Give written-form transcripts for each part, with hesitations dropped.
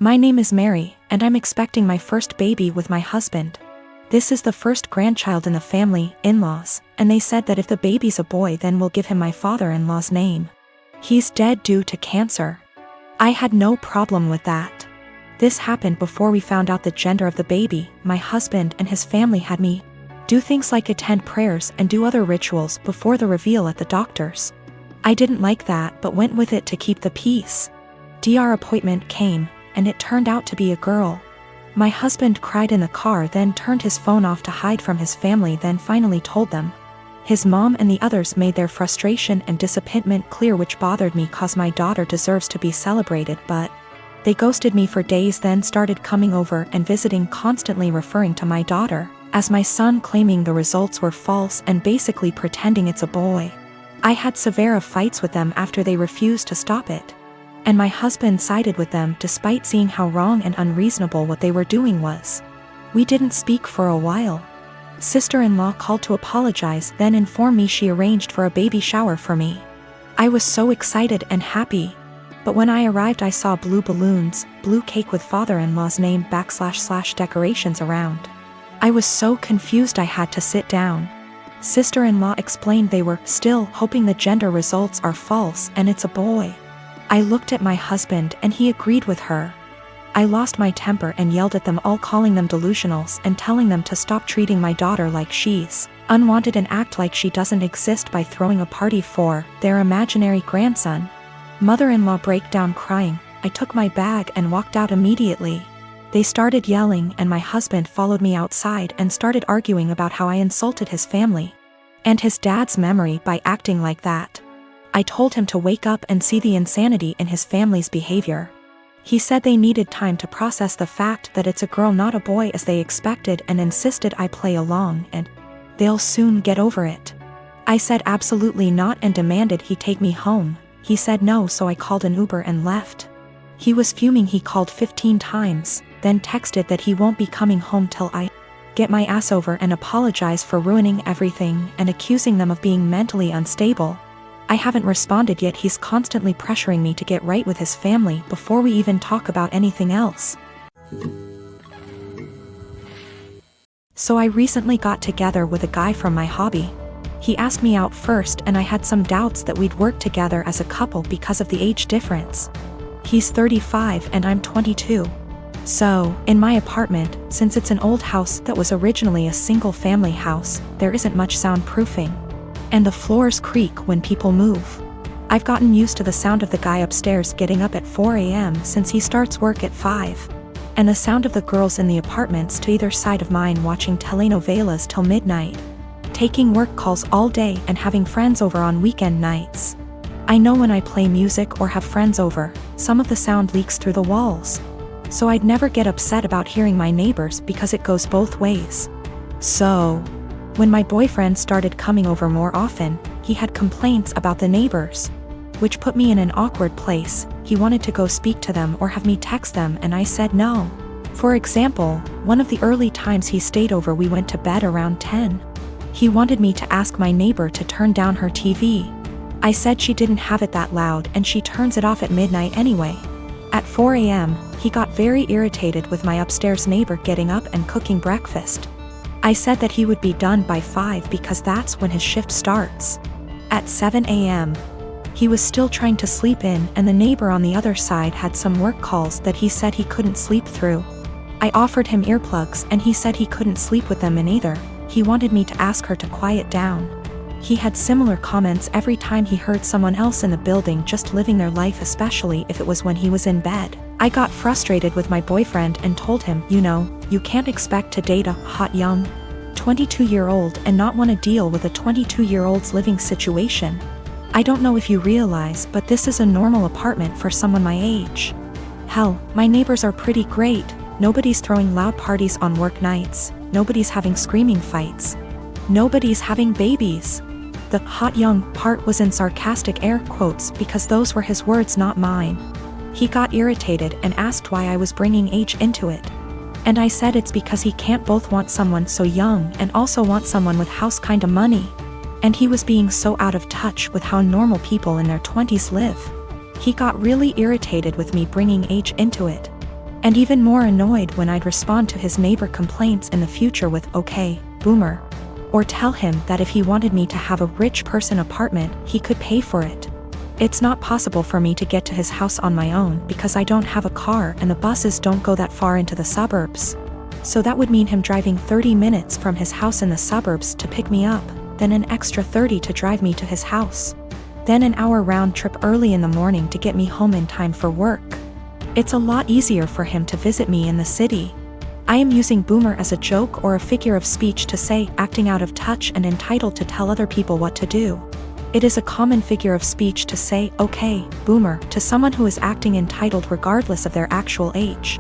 My name is Mary, and I'm expecting my first baby with my husband. This is the first grandchild in the family, in-laws, and they said that if the baby's a boy then we'll give him my father-in-law's name. He's dead due to cancer. I had no problem with that. This happened before we found out the gender of the baby. My husband and his family had me do things like attend prayers and do other rituals before the reveal at the doctor's. I didn't like that but went with it to keep the peace. Our appointment came, and it turned out to be a girl. My husband cried in the car, then turned his phone off to hide from his family, then finally told them. His mom and the others made their frustration and disappointment clear, which bothered me cause my daughter deserves to be celebrated, but they ghosted me for days, then started coming over and visiting, constantly referring to my daughter as my son, claiming the results were false and basically pretending it's a boy. I had severe fights with them after they refused to stop it. And my husband sided with them despite seeing how wrong and unreasonable what they were doing was. We didn't speak for a while. Sister-in-law called to apologize, then informed me she arranged for a baby shower for me. I was so excited and happy. But when I arrived I saw blue balloons, blue cake with father-in-law's name / decorations around. I was so confused I had to sit down. Sister-in-law explained they were still hoping the gender results are false and it's a boy. I looked at my husband and he agreed with her. I lost my temper and yelled at them all, calling them delusionals and telling them to stop treating my daughter like she's unwanted and act like she doesn't exist by throwing a party for their imaginary grandson. Mother-in-law broke down crying. I took my bag and walked out immediately. They started yelling and my husband followed me outside and started arguing about how I insulted his family and his dad's memory by acting like that. I told him to wake up and see the insanity in his family's behavior. He said they needed time to process the fact that it's a girl not a boy as they expected, and insisted I play along and they'll soon get over it. I said absolutely not and demanded he take me home. He said no, so I called an Uber and left. He was fuming. He called 15 times, then texted that he won't be coming home till I get my ass over and apologize for ruining everything and accusing them of being mentally unstable. I haven't responded yet. He's constantly pressuring me to get right with his family before we even talk about anything else. So I recently got together with a guy from my hobby. He asked me out first and I had some doubts that we'd work together as a couple because of the age difference. He's 35 and I'm 22. So, in my apartment, since it's an old house that was originally a single-family house, there isn't much soundproofing. And the floors creak when people move. I've gotten used to the sound of the guy upstairs getting up at 4 a.m. since he starts work at 5. And the sound of the girls in the apartments to either side of mine watching telenovelas till midnight, taking work calls all day and having friends over on weekend nights. I know when I play music or have friends over, some of the sound leaks through the walls. So I'd never get upset about hearing my neighbors because it goes both ways. So, when my boyfriend started coming over more often, he had complaints about the neighbors, which put me in an awkward place. He wanted to go speak to them or have me text them and I said no. For example, one of the early times he stayed over we went to bed around 10. He wanted me to ask my neighbor to turn down her TV. I said she didn't have it that loud and she turns it off at midnight anyway. At 4 a.m., he got very irritated with my upstairs neighbor getting up and cooking breakfast. I said that he would be done by 5 because that's when his shift starts. At 7 a.m., he was still trying to sleep in and the neighbor on the other side had some work calls that he said he couldn't sleep through. I offered him earplugs and he said he couldn't sleep with them in either. He wanted me to ask her to quiet down. He had similar comments every time he heard someone else in the building just living their life, especially if it was when he was in bed. I got frustrated with my boyfriend and told him, you can't expect to date a hot young 22-year-old and not want to deal with a 22-year-old's living situation. I don't know if you realize, but this is a normal apartment for someone my age. Hell, my neighbors are pretty great. Nobody's throwing loud parties on work nights. Nobody's having screaming fights. Nobody's having babies. The hot young part was in sarcastic air quotes because those were his words, not mine. He got irritated and asked why I was bringing age into it. And I said it's because he can't both want someone so young and also want someone with house kinda money. And he was being so out of touch with how normal people in their 20s live. He got really irritated with me bringing age into it. And even more annoyed when I'd respond to his neighbor complaints in the future with "Okay, boomer." Or tell him that if he wanted me to have a rich person apartment, he could pay for it. It's not possible for me to get to his house on my own because I don't have a car and the buses don't go that far into the suburbs. So that would mean him driving 30 minutes from his house in the suburbs to pick me up, then an extra 30 to drive me to his house. Then an hour round trip early in the morning to get me home in time for work. It's a lot easier for him to visit me in the city. I am using boomer as a joke or a figure of speech to say acting out of touch and entitled to tell other people what to do. It is a common figure of speech to say "Okay, boomer" to someone who is acting entitled regardless of their actual age.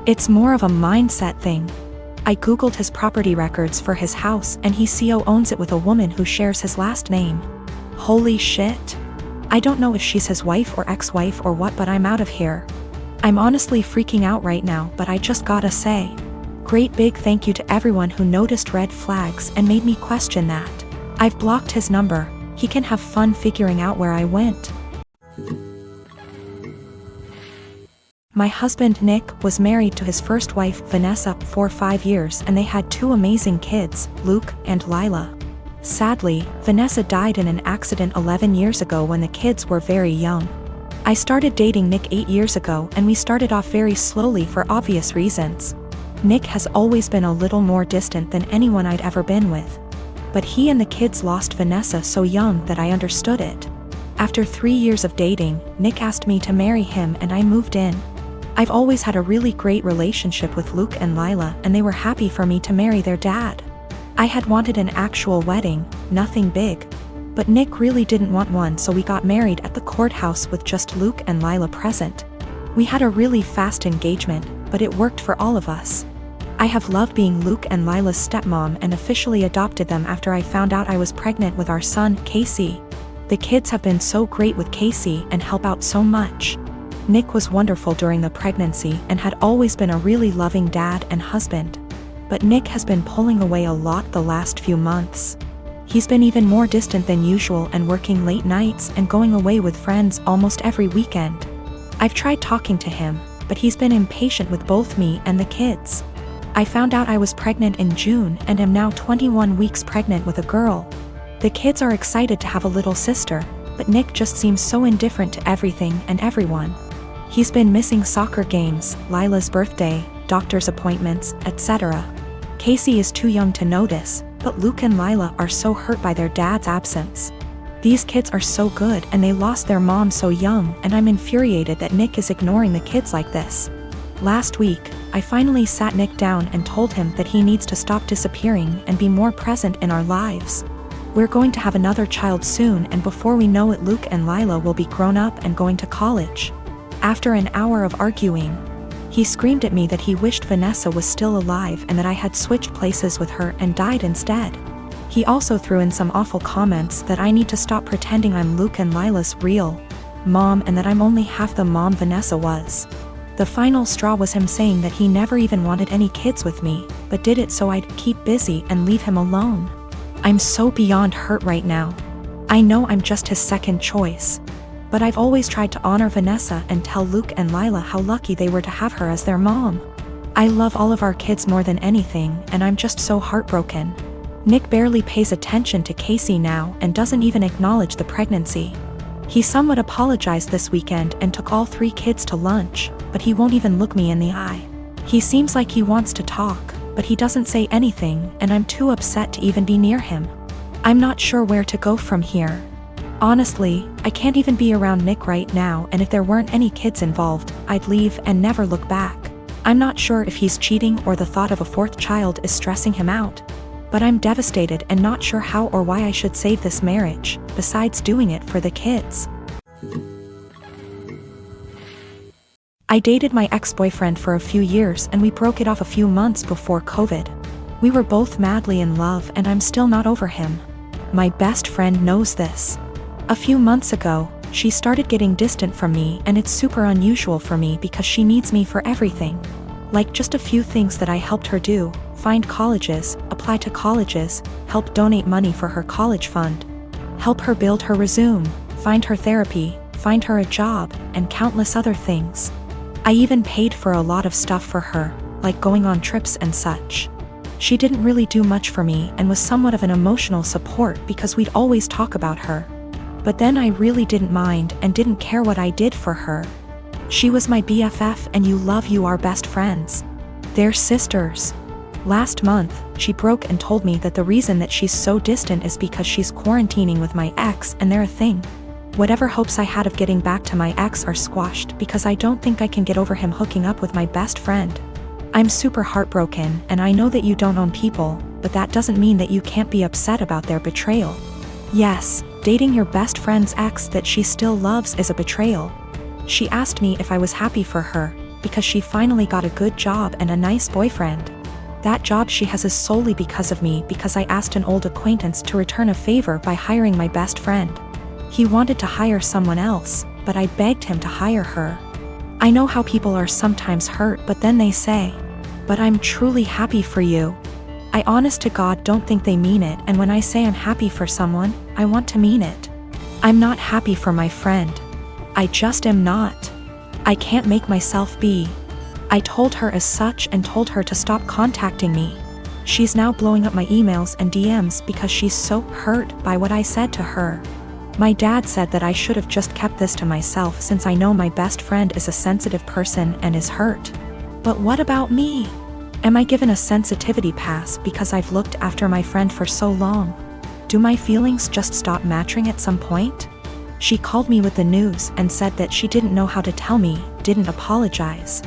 It's more of a mindset thing. I googled his property records for his house and he CO owns it with a woman who shares his last name. Holy shit. I don't know if she's his wife or ex-wife or what, but I'm out of here. I'm honestly freaking out right now, but I just gotta say, great big thank you to everyone who noticed red flags and made me question that. I've blocked his number. He can have fun figuring out where I went. My husband Nick was married to his first wife Vanessa for 5 years and they had 2 amazing kids, Luke and Lila. Sadly, Vanessa died in an accident 11 years ago when the kids were very young. I started dating Nick 8 years ago and we started off very slowly for obvious reasons. Nick has always been a little more distant than anyone I'd ever been with. But he and the kids lost Vanessa so young that I understood it. After 3 years of dating, Nick asked me to marry him and I moved in. I've always had a really great relationship with Luke and Lila and they were happy for me to marry their dad. I had wanted an actual wedding, nothing big. But Nick really didn't want one, so we got married at the courthouse with just Luke and Lila present. We had a really fast engagement, but it worked for all of us. I have loved being Luke and Lila's stepmom and officially adopted them after I found out I was pregnant with our son, Casey. The kids have been so great with Casey and help out so much. Nick was wonderful during the pregnancy and had always been a really loving dad and husband. But Nick has been pulling away a lot the last few months. He's been even more distant than usual and working late nights and going away with friends almost every weekend. I've tried talking to him, but he's been impatient with both me and the kids. I found out I was pregnant in June and am now 21 weeks pregnant with a girl. The kids are excited to have a little sister, but Nick just seems so indifferent to everything and everyone. He's been missing soccer games, Lila's birthday, doctor's appointments, etc. Casey is too young to notice, but Luke and Lila are so hurt by their dad's absence. These kids are so good and they lost their mom so young, and I'm infuriated that Nick is ignoring the kids like this. Last week, I finally sat Nick down and told him that he needs to stop disappearing and be more present in our lives. We're going to have another child soon, and before we know it Luke and Lila will be grown up and going to college. After an hour of arguing, he screamed at me that he wished Vanessa was still alive and that I had switched places with her and died instead. He also threw in some awful comments that I need to stop pretending I'm Luke and Lila's real mom and that I'm only half the mom Vanessa was. The final straw was him saying that he never even wanted any kids with me, but did it so I'd keep busy and leave him alone. I'm so beyond hurt right now. I know I'm just his second choice. But I've always tried to honor Vanessa and tell Luke and Lila how lucky they were to have her as their mom. I love all of our kids more than anything, and I'm just so heartbroken. Nick barely pays attention to Casey now and doesn't even acknowledge the pregnancy. He somewhat apologized this weekend and took all 3 kids to lunch, but he won't even look me in the eye. He seems like he wants to talk, but he doesn't say anything, and I'm too upset to even be near him. I'm not sure where to go from here. Honestly, I can't even be around Nick right now, and if there weren't any kids involved, I'd leave and never look back. I'm not sure if he's cheating or the thought of a 4th child is stressing him out. But I'm devastated and not sure how or why I should save this marriage, besides doing it for the kids. I dated my ex-boyfriend for a few years and we broke it off a few months before COVID. We were both madly in love and I'm still not over him. My best friend knows this. A few months ago, she started getting distant from me, and it's super unusual for me because she needs me for everything. Like just a few things that I helped her do: find colleges, apply to colleges, help donate money for her college fund, help her build her resume, find her therapy, find her a job, and countless other things. I even paid for a lot of stuff for her, like going on trips and such. She didn't really do much for me and was somewhat of an emotional support because we'd always talk about her. But then I really didn't mind and didn't care what I did for her. She was my BFF and you are best friends. They're sisters. Last month, she broke and told me that the reason that she's so distant is because she's quarantining with my ex and they're a thing. Whatever hopes I had of getting back to my ex are squashed because I don't think I can get over him hooking up with my best friend. I'm super heartbroken and I know that you don't own people, but that doesn't mean that you can't be upset about their betrayal. Yes, dating your best friend's ex that she still loves is a betrayal. She asked me if I was happy for her, because she finally got a good job and a nice boyfriend. That job she has is solely because of me because I asked an old acquaintance to return a favor by hiring my best friend. He wanted to hire someone else, but I begged him to hire her. I know how people are sometimes hurt but then they say, "But I'm truly happy for you." I honest to God don't think they mean it, and when I say I'm happy for someone, I want to mean it. I'm not happy for my friend. I just am not. I can't make myself be. I told her as such and told her to stop contacting me. She's now blowing up my emails and DMs because she's so hurt by what I said to her. My dad said that I should have just kept this to myself since I know my best friend is a sensitive person and is hurt. But what about me? Am I given a sensitivity pass because I've looked after my friend for so long? Do my feelings just stop matching at some point? She called me with the news and said that she didn't know how to tell me, didn't apologize.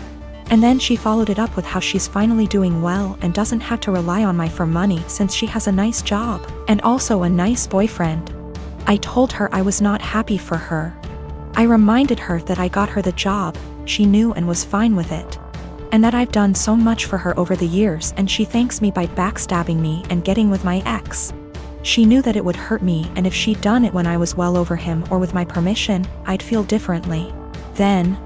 And then she followed it up with how she's finally doing well and doesn't have to rely on me for money since she has a nice job, and also a nice boyfriend. I told her I was not happy for her. I reminded her that I got her the job, she knew and was fine with it. And that I've done so much for her over the years and she thanks me by backstabbing me and getting with my ex. She knew that it would hurt me and if she'd done it when I was well over him or with my permission, I'd feel differently. Then,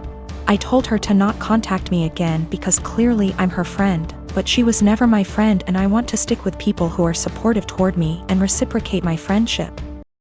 I told her to not contact me again because clearly I'm her friend, but she was never my friend and I want to stick with people who are supportive toward me and reciprocate my friendship.